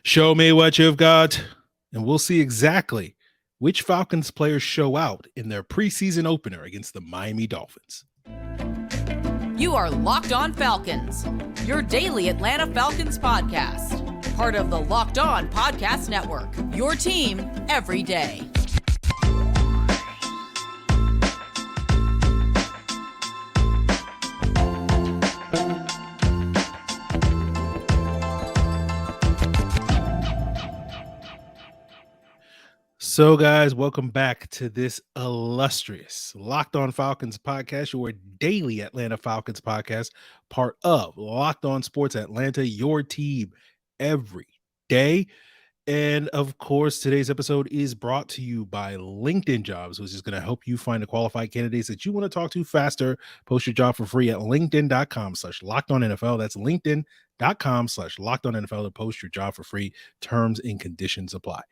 Show me what you've got, and we'll see exactly which Falcons players show out in their preseason opener against the Miami Dolphins. You are Locked On Falcons, your daily Atlanta Falcons podcast. Part of the Locked On Podcast Network, your team every day. So, guys, welcome back to this illustrious Locked On Falcons podcast, your daily Atlanta Falcons podcast, part of Locked On Sports Atlanta, your team every day. And of course, today's episode is brought to you by LinkedIn Jobs, which is going to help you find the qualified candidates that you want to talk to faster. Post your job for free at linkedin.com/LockedOnNFL. That's linkedin.com/LockedOnNFL to post your job for free. Terms and conditions apply.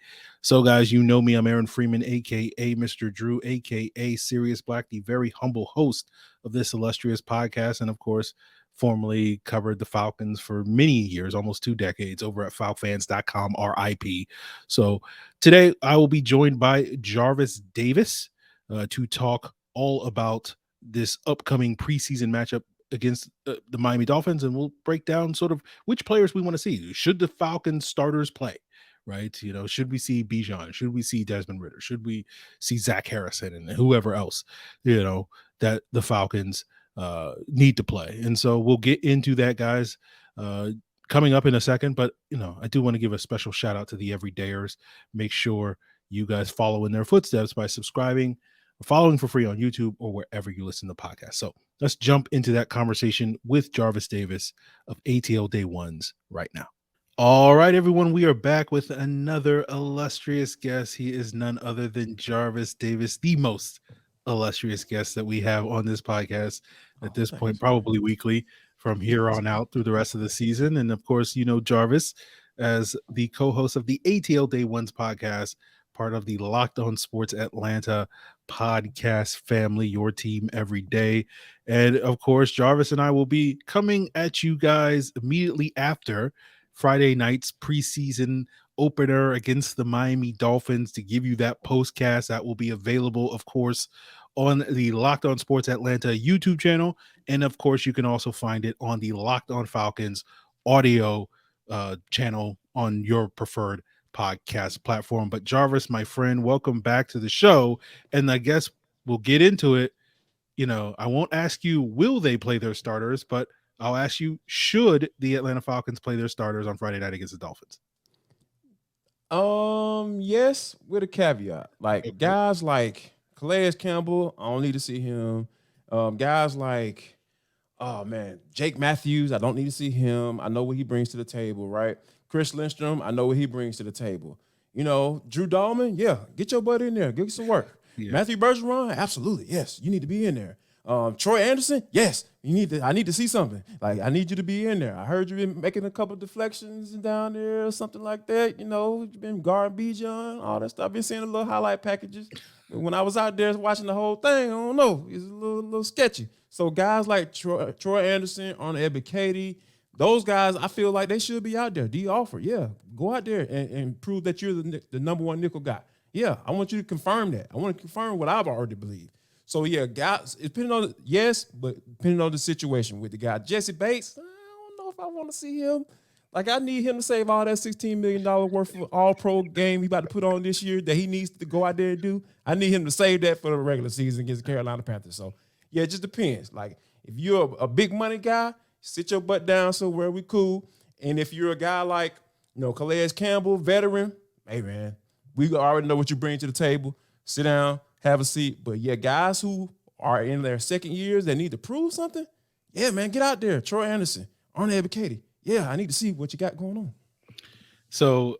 So, guys, you know me. I'm Aaron Freeman, a.k.a. Mr. Drew, a.k.a. Sirius Black, the very humble host of this illustrious podcast. And, of course, formerly covered the Falcons for many years, almost 2 decades, over at falcfans.com, RIP. So today I will be joined by Jarvis Davis to talk all about this upcoming preseason matchup against the Miami Dolphins, and we'll break down sort of which players we want to see. Should the Falcons starters play? Right? You know, should we see Bijan? Should we see Desmond Ridder? Should we see Zach Harrison and whoever else, you know, that the Falcons need to play? And so we'll get into that, guys, coming up in a second. But, you know, I do want to give a special shout out to the everydayers. Make sure you guys follow in their footsteps by subscribing or following for free on YouTube or wherever you listen to podcasts. So let's jump into that conversation with Jarvis Davis of ATL Day Ones right now. All right, everyone, we are back with another illustrious guest. He is none other than Jarvis Davis, the most illustrious guest that we have on this podcast at this point, probably weekly from here on out through the rest of the season. And of course, you know Jarvis as the co-host of the ATL Day Ones podcast, part of the Locked On Sports Atlanta podcast family, your team every day. And of course, Jarvis and I will be coming at you guys immediately after Friday night's preseason opener against the Miami Dolphins to give you that postcast that will be available, of course, on the Locked On Sports Atlanta YouTube channel. And of course, you can also find it on the Locked On Falcons audio channel on your preferred podcast platform. But Jarvis, my friend, welcome back to the show. And I guess we'll get into it. You know, I won't ask you, will they play their starters, but I'll ask you, should the Atlanta Falcons play their starters on Friday night against the Dolphins? Yes, with a caveat. Like guys like Calais Campbell, I don't need to see him. Guys like, oh man, Jake Matthews, I don't need to see him. I know what he brings to the table, right? Chris Lindstrom, I know what he brings to the table. You know, Drew Dahlman, yeah, get your butt in there, get some work. Yeah. Matthew Bergeron, absolutely, yes, you need to be in there. Troy Anderson, yes, I need to see something. Like, I need you to be in there. I heard you've been making a couple deflections down there or something like that. You know, you've been guarding Bijan, all that stuff. I've been seeing the little highlight packages. When I was out there watching the whole thing, I don't know, it's a little sketchy. So guys like Troy Anderson, Arnold Ebiketie, those guys, I feel like they should be out there. Dee Alford, yeah, go out there and prove that you're the number one nickel guy. Yeah, I want you to confirm that. I want to confirm what I've already believed. So, yeah, guys, depending on but depending on the situation with the guy. Jesse Bates, I don't know if I want to see him. Like, I need him to save all that $16 million worth of all-pro game he about to put on this year that he needs to go out there and do. I need him to save that for the regular season against the Carolina Panthers. So, yeah, it just depends. Like, if you're a big money guy, sit your butt down somewhere we cool. And if you're a guy like, you know, Calais Campbell, veteran, hey, man, we already know what you bring to the table. Sit down. Have a seat. But, yeah, guys who are in their second years that need to prove something, yeah, man, get out there. Troy Anderson, Arnold Ebiketie. Yeah, I need to see what you got going on. So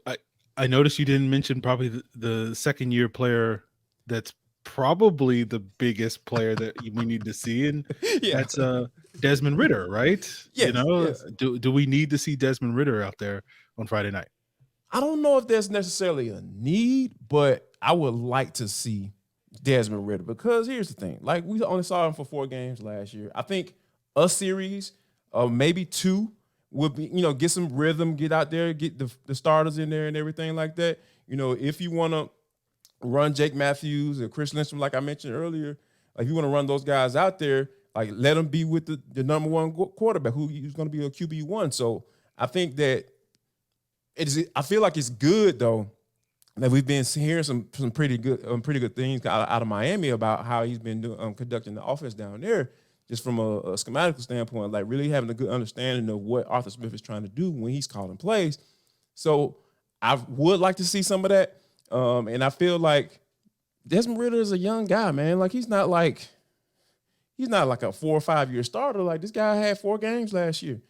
I noticed you didn't mention probably the second-year player that's probably the biggest player that we need to see, and that's Desmond Ridder, right? Yes, you know, yes. Do we need to see Desmond Ridder out there on Friday night? I don't know if there's necessarily a need, but I would like to see Desmond Ridder, because here's the thing. Like, we only saw him for 4 games last year. I think a series, maybe 2, would be, get some rhythm, get out there, get the starters in there and everything like that. If you want to run Jake Matthews and Chris Lindstrom, like I mentioned earlier, like if you want to run those guys out there, like let them be with the number one quarterback who's going to be a QB1. So I think that I feel like it's good though that we've been hearing some pretty good things out of Miami about how he's been conducting the offense down there, just from a schematic standpoint, like really having a good understanding of what Arthur Smith is trying to do when he's calling plays. So I would like to see some of that. And I feel like Desmond Ridder is a young guy, man. Like he's not like a 4 or 5 year starter. Like this guy had 4 games last year.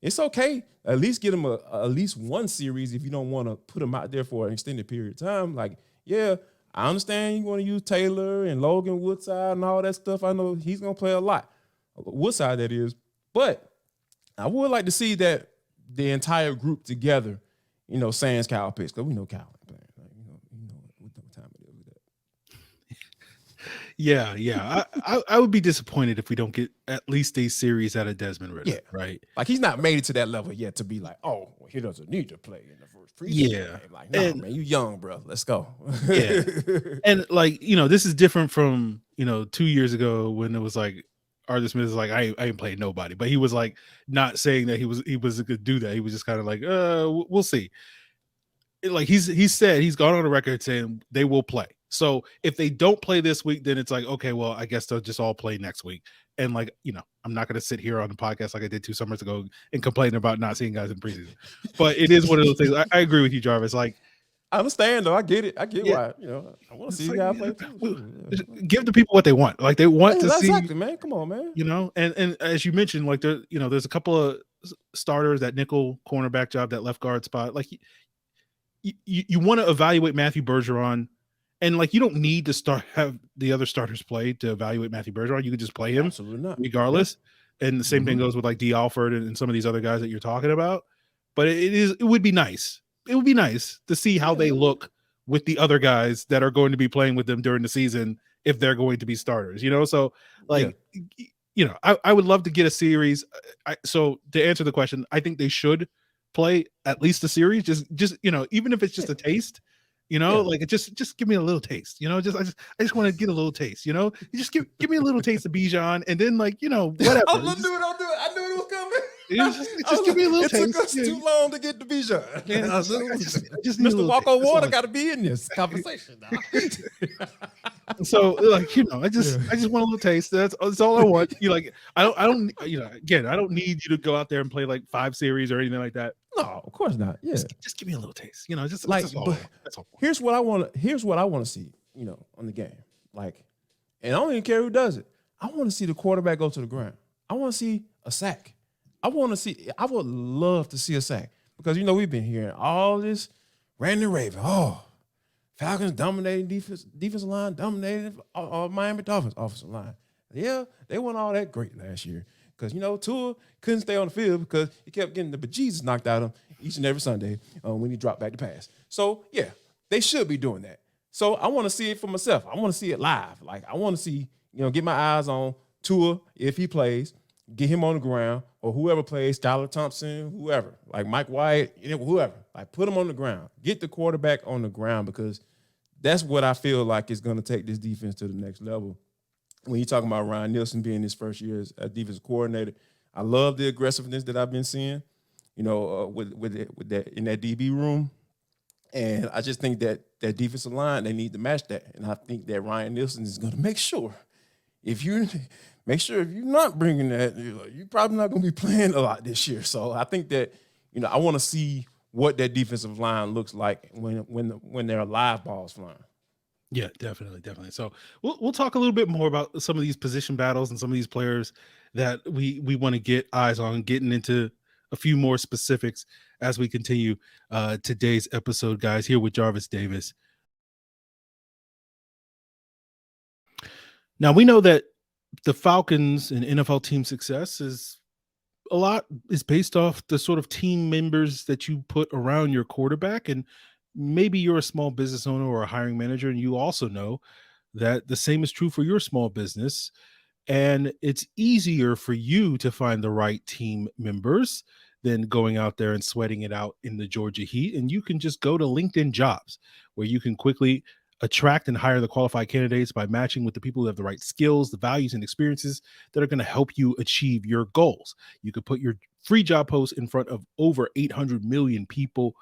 It's okay. At least get him at least one series if you don't want to put him out there for an extended period of time. Like, yeah, I understand you want to use Taylor and Logan Woodside and all that stuff. I know he's going to play a lot. Woodside, that is. But I would like to see that the entire group together, sans Kyle Pitts, because we know Kyle ain't playing. Like, what time it is with that. Yeah. I would be disappointed if we don't get at least a series out of Desmond Ridder. Yeah. Right. Like he's not made it to that level yet to be like, oh, well, he doesn't need to play in the first preseason game. Like, no, man, you young, bro. Let's go. Yeah. And like, this is different from, 2 years ago when it was like Arthur Smith is like, I ain't playing nobody. But he was like not saying that he was going to do that. He was just kind of like, we'll see. Like he said, he's gone on the record saying they will play. So if they don't play this week, then it's like, okay, well, I guess they'll just all play next week. And like, I'm not going to sit here on the podcast like I did 2 summers ago and complain about not seeing guys in preseason. But it is one of those things. I agree with you, Jarvis. Like, I understand though. I get it. I get why. I want to see you guys play too. Give the people what they want. Like they want to see. Exactly, man. Come on, man. And as you mentioned, like there's a couple of starters, that nickel cornerback job, that left guard spot. Like you want to evaluate Matthew Bergeron. And like you don't need to have the other starters play to evaluate Matthew Bergeron. You can just play him absolutely not, regardless. Yeah. And the same thing goes with like Dee Alford and some of these other guys that you're talking about. But it would be nice. It would be nice to see how they look with the other guys that are going to be playing with them during the season if they're going to be starters. So like I would love to get a series. So to answer the question, I think they should play at least a series. Just even if it's just a taste. Like just give me a little taste, I just want to get a little taste, you just give me a little taste of Bijan and then like, whatever. I'll do it. I knew it was coming. Just give me a little taste. It took us too long to get to Bijan. Yeah, I just Mr. Walk on Water got to be in this conversation now. So like, I just want a little taste. That's all I want. I don't again, I don't need you to go out there and play like 5 series or anything like that. No, of course not. Yeah, just give me a little taste. Just like that's all. That's all. Here's what I want to see. On the game, like, and I don't even care who does it. I want to see the quarterback go to the ground. I want to see a sack. I would love to see a sack because we've been hearing all this Randy Raven. Oh, Falcons dominating defensive line, dominating Miami Dolphins offensive line. Yeah, they weren't all that great last year because Tua couldn't stay on the field because he kept getting the bejesus knocked out of him each and every Sunday when he dropped back to pass. So yeah, they should be doing that. So I want to see it for myself. I want to see it live. Like I want to see get my eyes on Tua if he plays. Get him on the ground, or whoever plays, Skylar Thompson, whoever, like Mike White, whoever. Like put him on the ground. Get the quarterback on the ground because that's what I feel like is going to take this defense to the next level. When you're talking about Ryan Nielsen being his first year as a defensive coordinator, I love the aggressiveness that I've been seeing, with that in that DB room. And I just think that defensive line, they need to match that. And I think that Ryan Nielsen is going to make sure if you're not bringing that, you're probably not going to be playing a lot this year. So I think that, I want to see what that defensive line looks like when there are live balls flying. Yeah, definitely. So we'll talk a little bit more about some of these position battles and some of these players that we want to get eyes on, getting into a few more specifics as we continue today's episode, guys, here with Jarvis Davis. Now, we know that the Falcons and NFL team success is based off the sort of team members that you put around your quarterback. And maybe you're a small business owner or a hiring manager, and you also know that the same is true for your small business. And it's easier for you to find the right team members than going out there and sweating it out in the Georgia heat. And you can just go to LinkedIn Jobs, where you can quickly attract and hire the qualified candidates by matching with the people who have the right skills, the values, and experiences that are going to help you achieve your goals. You could put your free job post in front of over 800 million people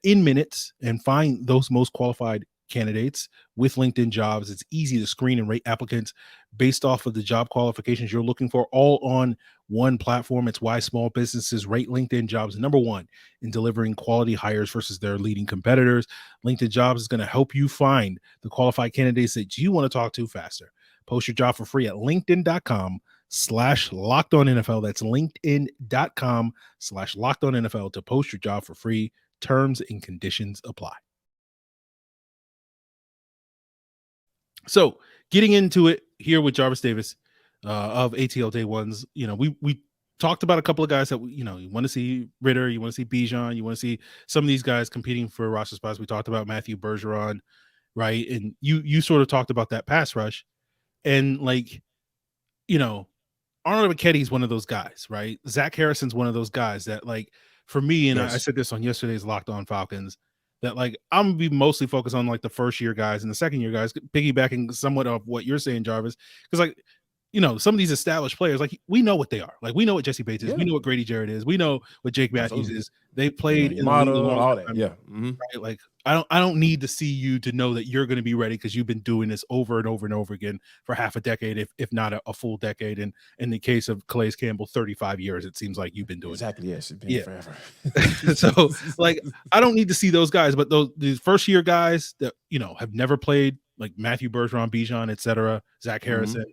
in minutes and find those most qualified candidates with LinkedIn Jobs. It's easy to screen and rate applicants based off of the job qualifications you're looking for, all on one platform. It's why small businesses rate LinkedIn Jobs number one in delivering quality hires versus their leading competitors. LinkedIn Jobs is going to help you find the qualified candidates that you want to talk to faster. Post your job for free at linkedin.com/lockedonnfl. That's linkedin.com/lockedonnfl to post your job for free. Terms and conditions apply. So getting into it here with Jarvis Davis of ATL Day Ones, we talked about a couple of guys that, you want to see Ridder, you want to see Bijan, you want to see some of these guys competing for roster spots. We talked about Matthew Bergeron, right? And you sort of talked about that pass rush. And Arnold Ebiketie one of those guys, right? Zach Harrison's one of those guys that, for me, and I said this on yesterday's Locked On Falcons, that I'm gonna be mostly focused on the first year guys and the second year guys, piggybacking somewhat of what you're saying, Jarvis, because some of these established players, we know what they are. We know what Jesse Bates is. We know what Grady Jarrett is. We know what Jake Matthews is. They played in the league a long time. Yeah. Right? I don't need to see you to know that you're going to be ready, because you've been doing this over and over and over again for half a decade, if not a full decade. And in the case of Calais Campbell, 35 years, it seems like you've been doing exactly. Yes, it's been forever. So I don't need to see those guys, but these first year guys that have never played, like Matthew Bergeron, Bijan, etc., Zach Harrison.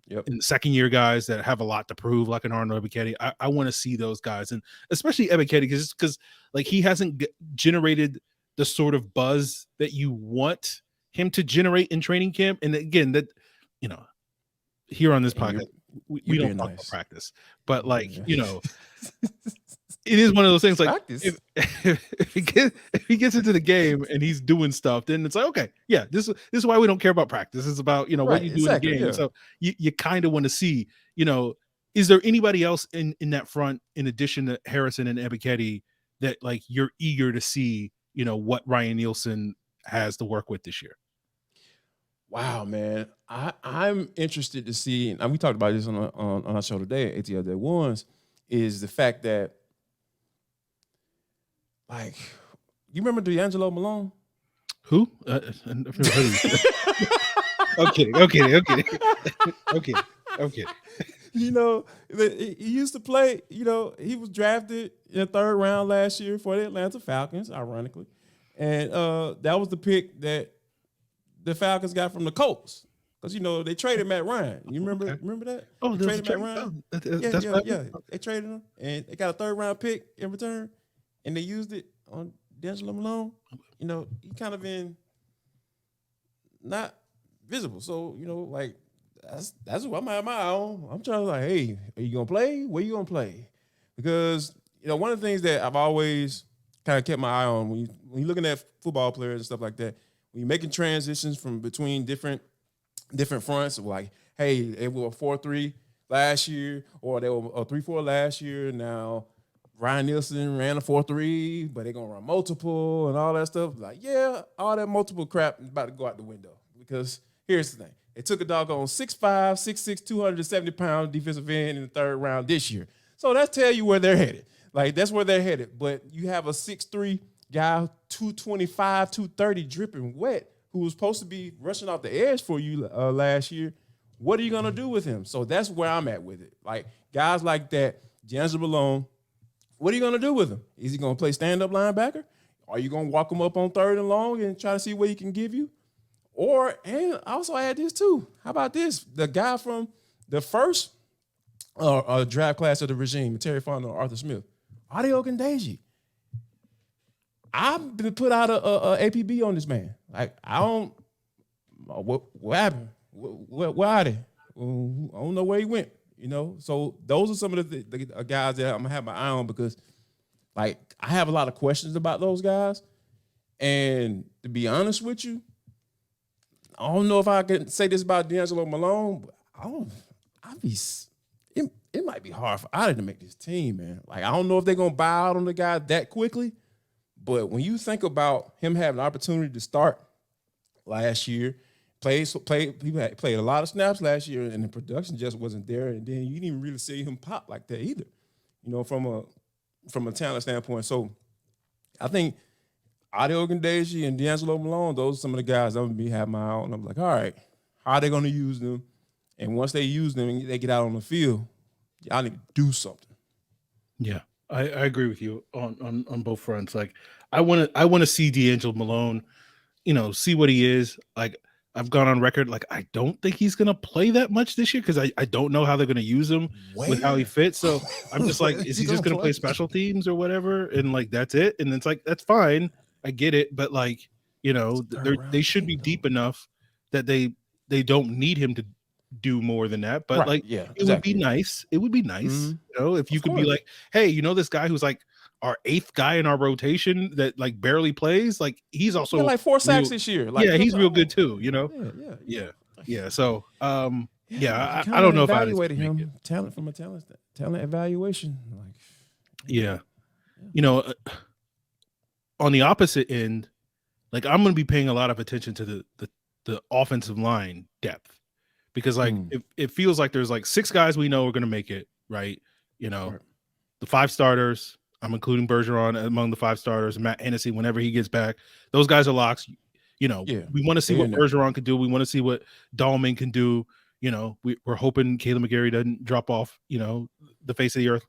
Yep. And the second year guys that have a lot to prove, like an Arnold Ebiketie. I want to see those guys, and especially Ebiketie, because he hasn't generated the sort of buzz that you want him to generate in training camp. And again, that here on this podcast, we don't talk about practice, but it is one of those things. If he gets into the game and he's doing stuff, then it's okay, yeah, this is why we don't care about practice. It's about what you do in the game. Yeah. So you kind of want to see, is there anybody else in that front in addition to Harrison and Ebiketie that you're eager to see, what Ryan Nielsen has to work with this year? Wow, man, I'm interested to see, and we talked about this on our show today at ATL Day Ones, is the fact that, you remember DeAngelo Malone? Who? I've never heard of him. Okay. He used to play, he was drafted in the third round last year for the Atlanta Falcons, ironically. And that was the pick that the Falcons got from the Colts. Because, they traded Matt Ryan. You remember that? Oh, they traded Matt Ryan? Yeah. They traded him, and they got a third round pick in return, and they used it on DeAngelo Malone. He kind of been not visible. So, that's what I'm at my own. I'm trying to hey, are you going to play? Where you going to play? Because, one of the things that I've always kind of kept my eye on when you're looking at football players and stuff like that, when you're making transitions from between different fronts, hey, they were a 4-3 last year, or they were a 3-4 last year. Now, Ryan Nielsen ran a 4-3, but they're going to run multiple and all that stuff. All that multiple crap is about to go out the window. Because here's the thing. They took a doggone 6'5", 6'6", 270-pound defensive end in the third round this year. So that tell you where they're headed. That's where they're headed. But you have a 6'3" guy, 225, 230, dripping wet, who was supposed to be rushing off the edge for you last year. What are you going to do with him? So that's where I'm at with it. Guys like that, DeAngelo Malone, what are you going to do with him? Is he going to play stand-up linebacker? Are you going to walk him up on third and long and try to see what he can give you? And also add this too. How about this? The guy from the first draft class of the regime, Terry Fonda or Arthur Smith, Ade Ogundeji. I've been put out a APB on this man. I don't. What happened? Where are they? I don't know where he went. So those are some of the guys that I'm gonna have my eye on, because I have a lot of questions about those guys. And to be honest with you, I don't know if I can say this about DeAngelo Malone, but it might be hard for Otter to make this team, man. Like, I don't know if they're gonna buy out on the guy that quickly, but when you think about him having an opportunity to start last year, he played a lot of snaps last year, and the production just wasn't there. And then you didn't even really see him pop like that either, from a talent standpoint. So I think Adi Ogundeji and DeAngelo Malone, those are some of the guys I'm going to have my eye on. I'm like, all right, how are they going to use them? And once they use them and they get out on the field, y'all need to do something. Yeah, I agree with you on both fronts. Like, I want to see DeAngelo Malone, see what he is. Like, I've gone on record, like, I don't think he's going to play that much this year because I don't know how they're going to use him with how he fits. So I'm just like, is he just going to play special teams or whatever? And, like, that's it. And it's like, that's fine. I get it. But, like, they should be deep enough that they don't need him to do more than that. But, it would be nice. It would be nice, if you could be like, hey, this guy who's like our 8th guy in our rotation that like barely plays, like he's also like 4 sacks this year. Like, he's real good too, Yeah. So I don't know if I evaluated him talent from a talent evaluation. Like, on the opposite end, like I'm going to be paying a lot of attention to the offensive line depth because like it feels like there's like 6 guys we know are going to make it, right? The 5 starters. I'm including Bergeron among the 5 starters. Matt Hennessy, whenever he gets back, those guys are locks. We want to see what Bergeron can do. We want to see what Dahlman can do. We're hoping Caleb McGarry doesn't drop off, the face of the earth,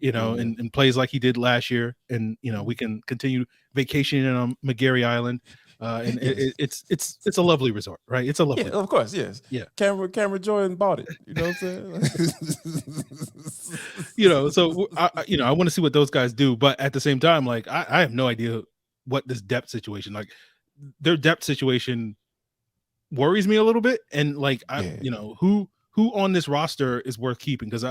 and plays like he did last year. And, we can continue vacationing on McGarry Island. And it's a lovely resort, right? It's a lovely resort. Of course, yes. Yeah. Cameron Jordan bought it. You know what I'm saying? So I want to see what those guys do, but at the same time, like I have no idea what this depth situation, like their depth situation worries me a little bit. And like who on this roster is worth keeping? Because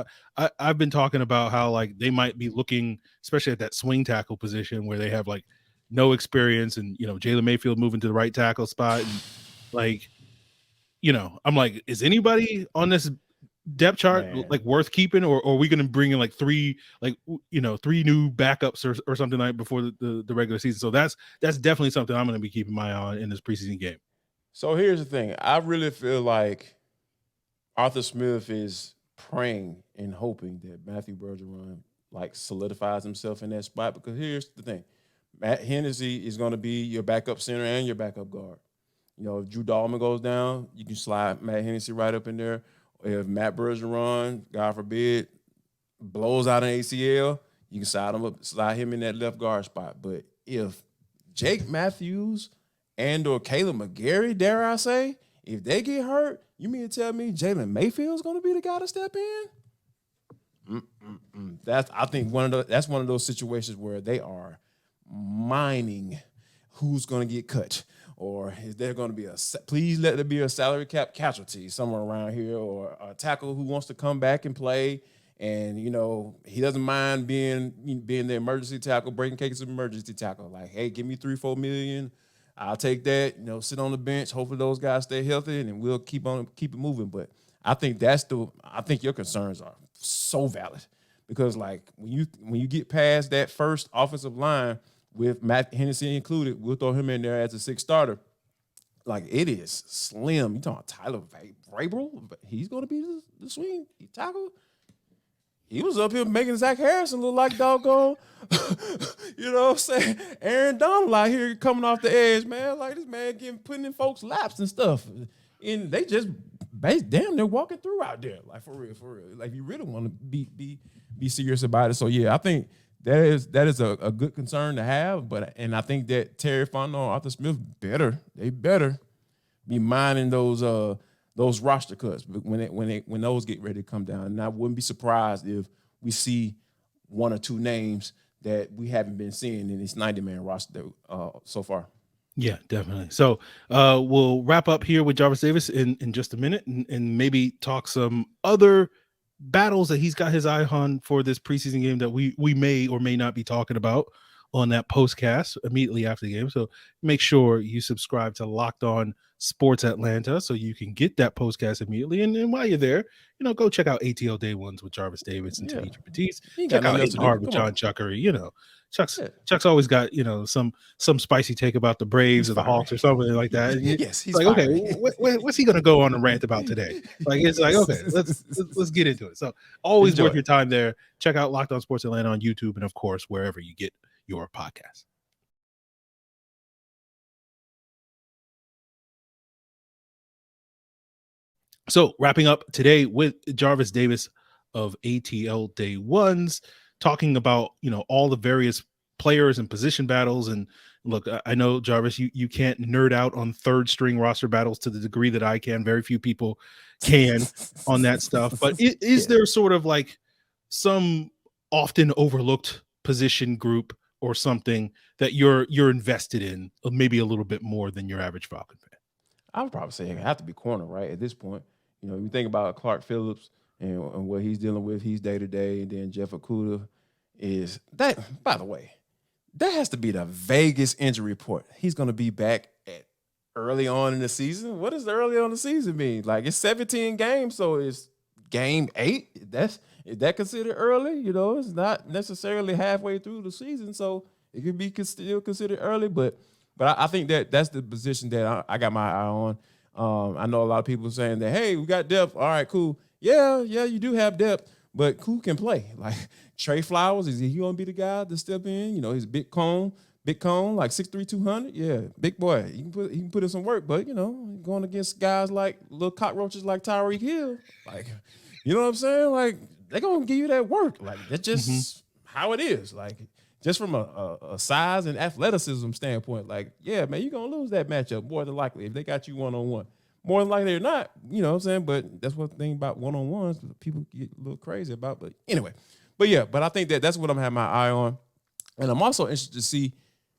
I've been talking about how like they might be looking, especially at that swing tackle position where they have like no experience, and Jalen Mayfield moving to the right tackle spot, and like I'm like, is anybody on this depth chart like worth keeping, or are we going to bring in like 3 new backups or something like before the regular season? So that's definitely something I'm going to be keeping my eye on in this preseason game. So here's the thing, I really feel like Arthur Smith is praying and hoping that Matthew Bergeron like solidifies himself in that spot, because here's the thing. Matt Hennessy is going to be your backup center and your backup guard. If Drew Dahlman goes down, you can slide Matt Hennessy right up in there. If Matt Bergeron, God forbid, blows out an ACL, you can slide him in that left guard spot. But if Jake Matthews and or Caleb McGarry, dare I say, if they get hurt, you mean to tell me Jalen Mayfield is going to be the guy to step in? I think that's one of those situations where they are mining who's going to get cut, or is there going to be please let there be a salary cap casualty somewhere around here, or a tackle who wants to come back and play, and he doesn't mind being the emergency tackle, breaking cases of emergency tackle. Like, hey, give me $3-4 million, I'll take that. Sit on the bench. Hopefully those guys stay healthy, and we'll keep it moving. But I think I think your concerns are so valid, because like when you get past that first offensive line with Matt Hennessy included, we'll throw him in there as a 6th starter. Like, it is slim. You talking about Tyler Vrabel? He's going to be the swing tackle. He was up here making Zach Harrison look like doggone, you know what I'm saying? Aaron Donald out here coming off the edge, man. Like, this man putting in folks' laps and stuff. And they just they're walking through out there. Like, for real. Like, you really want to be serious about it. So, yeah, I think that is a good concern to have, and I think that Terry Fontenot and Arthur Smith better be minding those roster cuts when those get ready to come down. And I wouldn't be surprised if we see 1 or 2 names that we haven't been seeing in this 90-man roster so far. Yeah, definitely. So we'll wrap up here with Jarvis Davis in just a minute, and maybe talk some other battles that he's got his eye on for this preseason game that we may or may not be talking about on that postcast immediately after the game. So make sure you subscribe to Locked On Sports Atlanta so you can get that postcast immediately. And while you're there, go check out ATL Day Ones with Jarvis Davis and Tanisha Batiste. Check out Hitting Hard with John Chuckery. Chuck's always got some spicy take about the Braves or the Hawks or something like that. Yes, he's like, okay, what's he gonna go on a rant about today? Like, it's like, okay, let's get into it. So always worth your time there. Check out Locked On Sports Atlanta on YouTube and of course wherever you get your podcast. So wrapping up today with Jarvis Davis of ATL Day Ones, talking about all the various players and position battles. And look, I know, Jarvis, you can't nerd out on third string roster battles to the degree that I can. Very few people can on that stuff. But is there sort of like some often overlooked position group or something that you're invested in maybe a little bit more than your average Falcon fan? I would probably say it have to be corner, right? At this point, you think about Clark Phillips and what he's dealing with, he's day-to-day, and then Jeff Okudah is that, by the way, that has to be the Vegas injury report. He's going to be back at early on in the season. What does the early on in the season mean? Like, it's 17 games, so it's game 8. Is that considered early? It's not necessarily halfway through the season, so it could be still considered early. But I think that's the position that I got my eye on. I know a lot of people saying that, hey, we got depth. All right, cool. Yeah, you do have depth, but who can play? Like Tre Flowers, is he going to be the guy to step in? He's big cone, like 6'3", 200. Yeah, big boy. He can put in some work, but going against guys like little cockroaches like Tyreek Hill, like, you know what I'm saying? Like, they're going to give you that work. Like, that's just how it is. Like, just from a size and athleticism standpoint, like, yeah, man, you're going to lose that matchup more than likely if they got you one-on-one. More than likely or not, you know what I'm saying? But that's one thing about one-on-ones people get a little crazy about. But anyway, but I think that's what I'm having my eye on. And I'm also interested to see,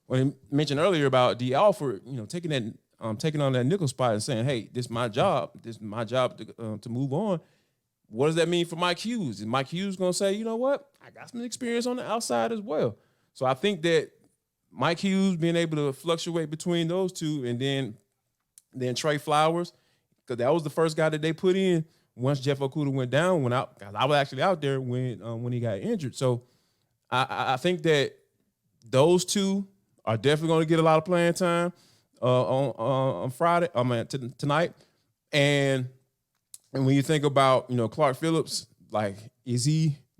when I mentioned earlier about Dee Alford, taking on that nickel spot and saying, hey, this is my job. This is my job to move on. What does that mean for Mike Hughes? Is Mike Hughes going to say, you know what? I got some experience on the outside as well. So I think that Mike Hughes being able to fluctuate between those two, and then Tre Flowers, because that was the first guy that they put in once Jeff Okudah went down. I was actually out there when he got injured. So I think that those two are definitely going to get a lot of playing time on Friday. Tonight. And when you think about Clark Phillips, like,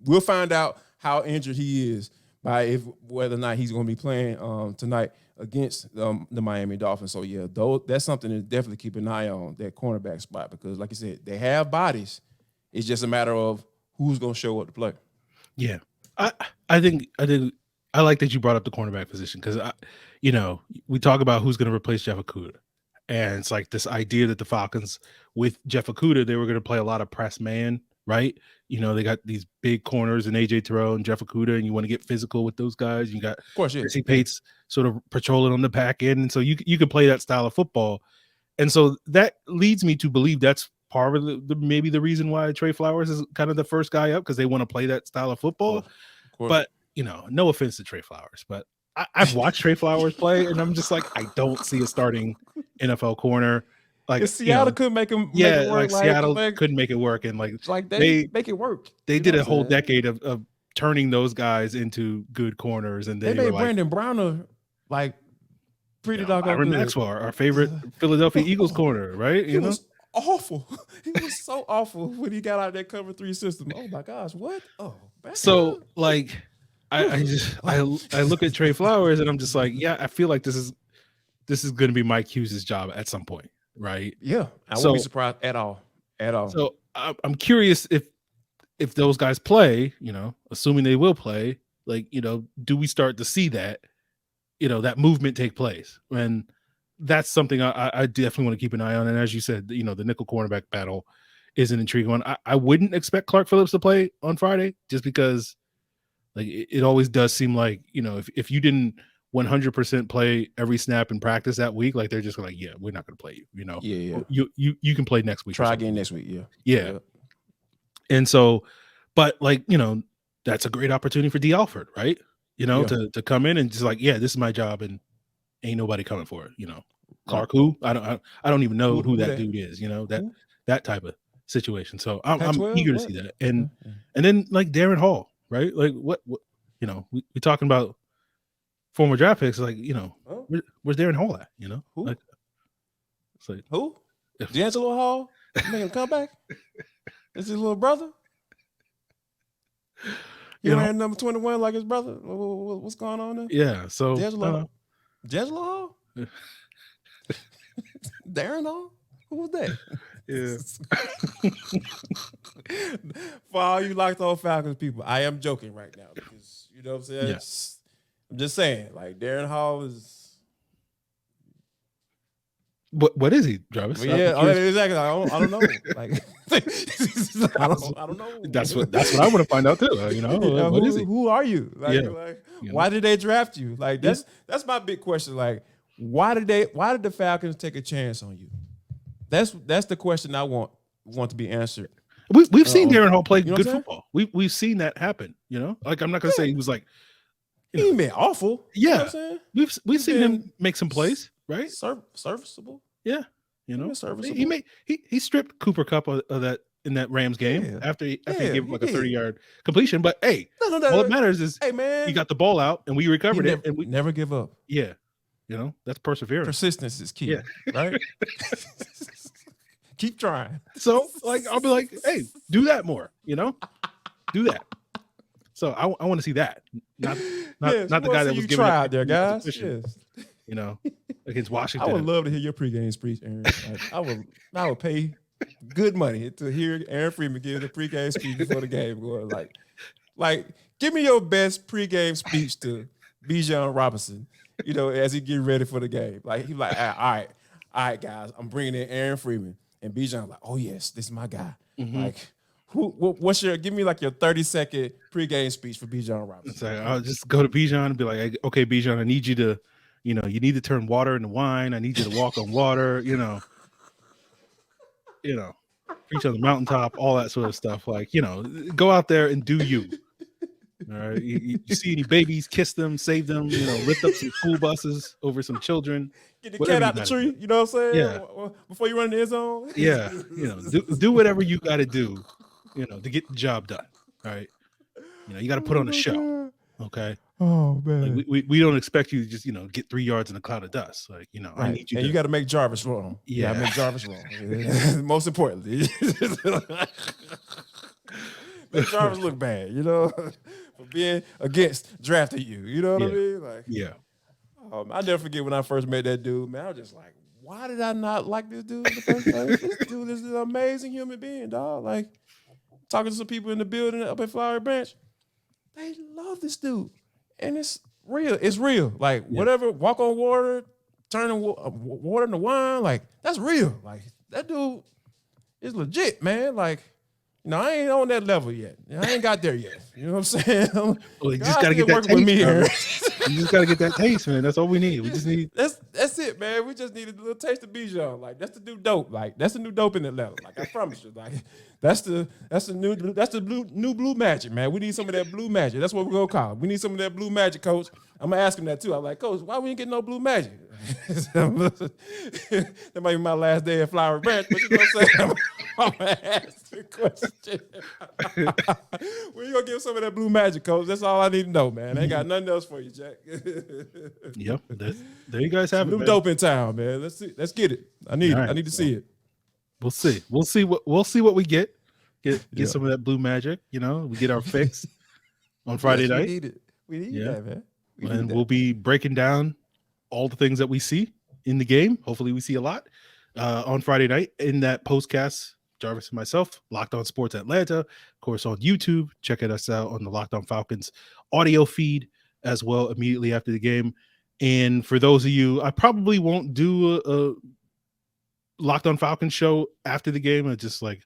we'll find out how injured he is by whether or not he's going to be playing tonight against the Miami Dolphins. So, yeah, that's something to definitely keep an eye on, that cornerback spot, because, like you said, they have bodies. It's just a matter of who's going to show up to play. Yeah. I think I like that you brought up the cornerback position, because, we talk about who's going to replace Jeff Okudah. And it's like this idea that the Falcons, with Jeff Okudah, they were going to play a lot of press man, right? They got these big corners and AJ Terrell and Jeff Okudah, and you want to get physical with those guys. You got Chrissy Pates sort of patrolling on the back end. And so you could play that style of football. And so that leads me to believe that's part of maybe the reason why Tre Flowers is kind of the first guy up, because they want to play that style of football. Of course. But, no offense to Tre Flowers, but I've watched Tre Flowers play, and I'm just like, I don't see a starting NFL corner. Like, Seattle couldn't make him. Yeah, make it work, like Seattle couldn't make it work, and like they make it work. They did a whole decade of turning those guys into good corners, and they made Brandon Browner like pretty doggone good. Maxwell, our favorite Philadelphia Eagles corner, right? He was awful. He was so awful when he got out of that cover 3 system. Oh my gosh, what? Oh, so like. I look at Tre Flowers and I'm just like, yeah, I feel like this is going to be Mike Hughes' job at some point, right? Yeah, I won't be surprised at all. So I'm curious if those guys play, assuming they will play, like, do we start to see that, that movement take place? And that's something I definitely want to keep an eye on. And as you said, the nickel cornerback battle is an intriguing one. I wouldn't expect Clark Phillips to play on Friday, just because. Like, it always does seem like, if you didn't 100% play every snap in practice that week, like, they're just like, yeah, we're not going to play you. Yeah. You can play next week. Try again next week. Yeah. And so, but like, that's a great opportunity for Dee Alford, right? you know, to come in and just like, yeah, this is my job, and ain't nobody coming for it, you know. Clark, who I don't even know who that dude is, you know, that type of situation. So I'm eager to see that, and then like Darren Hall, right? Like what you know, we talking about former draft picks, like, you know, where's Darren Hall at? You know, who? Like, it's like, who? DeAngelo Hall making a comeback? Is his little brother? You ran number 21 like his brother? What's going on there? Yeah, so DeAngelo Hall? Darren Hall? Who was that? Yeah. For all you Locked On Falcons people, I am joking right now because you know what I'm saying. Yeah. I'm just saying, like Darren Hall is. What is he, Jarvis? Yeah, exactly. I don't know. Like, I don't know. That's what I want to find out too. You know, what is he? Who are you? Like, why did they draft you? Like, that's my big question. Like, why did the Falcons take a chance on you? That's the question I want to be answered. We've seen Darren Hall play good football. We've seen that happen. You know, like I'm not gonna say he was like, he ain't been awful. Yeah, you know what I'm saying? we've seen him make some plays, right? Serviceable. Yeah, you know, serviceable. He stripped Cooper Kupp of that in that Rams game after he gave him like a 30-yard completion. But hey, all that matters is he got the ball out and we recovered it, and we never give up. Yeah, you know, that's perseverance. Persistence is key. Yeah, right. Keep trying. So like I'll be like, hey, do that more. You know, do that. So I want to see that. Not the guy that was giving out there, guys. Yes. You know, against Washington. I would love to hear your pregame speech, Aaron. Like, I would pay good money to hear Aaron Freeman give the pregame speech before the game going. Like, give me your best pregame speech to Bijan Robinson. You know, as he get ready for the game. Like he's like, all right, guys, I'm bringing in Aaron Freeman, and Bijan like, oh yes, this is my guy. Mm-hmm. Like, give me like your 30-second pregame speech for Bijan Robinson. It's like, I'll just go to Bijan and be like, okay, Bijan, I need you to. You know, you need to turn water into wine. I need you to walk on water. You know, preach on the mountaintop, all that sort of stuff. Like, you know, go out there and do you. All right, you see any babies, kiss them, save them. You know, lift up some school buses over some children. Get the cat out the tree. You know what I'm saying? Yeah. Before you run the end zone. Yeah. You know, do whatever you got to do. You know, to get the job done. All right. You know, you got to put on a show. Okay. Oh man, like we don't expect you to just, you know, get 3 yards in a cloud of dust. Like, you know, right. I need you. And you got to make Jarvis wrong. Yeah, make Jarvis wrong. Most importantly, make Jarvis look bad. You know, for being against drafting you. You know what I mean? Like, yeah. I'll never forget when I first met that dude. Man, I was just like, why did I not like this dude in the first place? This dude is an amazing human being, dog. Like, talking to some people in the building up at Flowery Branch, they love this dude. And it's real. It's real. Like, whatever, walk on water, turning water into wine, like, that's real. Like, that dude is legit, man. Like, you know, I ain't on that level yet. I ain't got there yet. You know what I'm saying? Well, you just got to get that taste. You just got to get that taste, man. That's all we need. We just need. That's it, man. We just need a little taste of Bijan. Like, that's the new dope. Like, that's the new dope in Atlanta. Like, I promise you. Like, that's the new blue magic, man. We need some of that blue magic. That's what we're gonna call it. We need some of that blue magic, Coach. I'm gonna ask him that too. I'm like, Coach, why we ain't getting no blue magic? That might be my last day at Flowery Branch, but you know what I'm saying? I'm gonna ask the question. When you gonna give some of that blue magic, Coach? That's all I need to know, man. I ain't got nothing else for you, Jack. Yep. There you guys have it. New dope in town, man. Let's see. Let's get it. I need to see it. We'll see. We'll see what we get. Get some of that blue magic. You know, we get our fix on Friday night. We need it. We need that, man. And we'll be breaking down all the things that we see in the game. Hopefully, we see a lot on Friday night in that postcast. Jarvis and myself, Locked On Sports Atlanta, of course, on YouTube. Check us out on the Locked On Falcons audio feed as well immediately after the game. And for those of you, I probably won't do a Locked On Falcons show after the game. It's just like,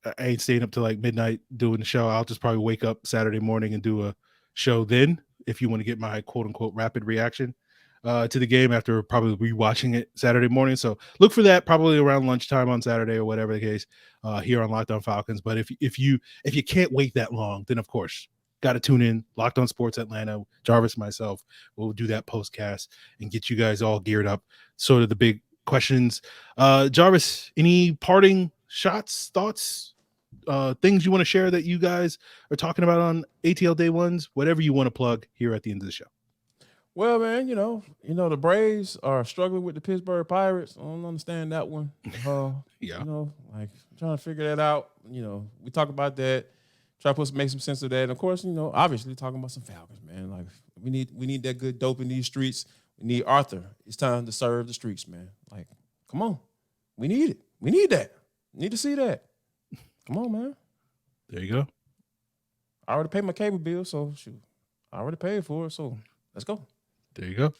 I ain't staying up till like midnight doing the show. I'll just probably wake up Saturday morning and do a show then, if you want to get my quote unquote rapid reaction to the game after probably rewatching it Saturday morning. So look for that probably around lunchtime on Saturday or whatever the case here on Locked On Falcons. But if you can't wait that long, then of course got to tune in. Locked On Sports Atlanta, Jarvis, myself, we'll do that postcast and get you guys all geared up. Sort of the big questions. Jarvis, any parting shots, thoughts, things you want to share that you guys are talking about on ATL Day Ones? Whatever you want to plug here at the end of the show. Well, man, you know, the Braves are struggling with the Pittsburgh Pirates. I don't understand that one. Yeah. You know, like trying to figure that out. You know, we talk about that, try to make some sense of that. And of course, you know, obviously talking about some Falcons, man. Like we need that good dope in these streets. We need Arthur. It's time to serve the streets, man. Like, come on. We need it. We need that. Need to see that. Come on, man. There you go. I already paid my cable bill, so shoot. I already paid for it, so let's go. There you go.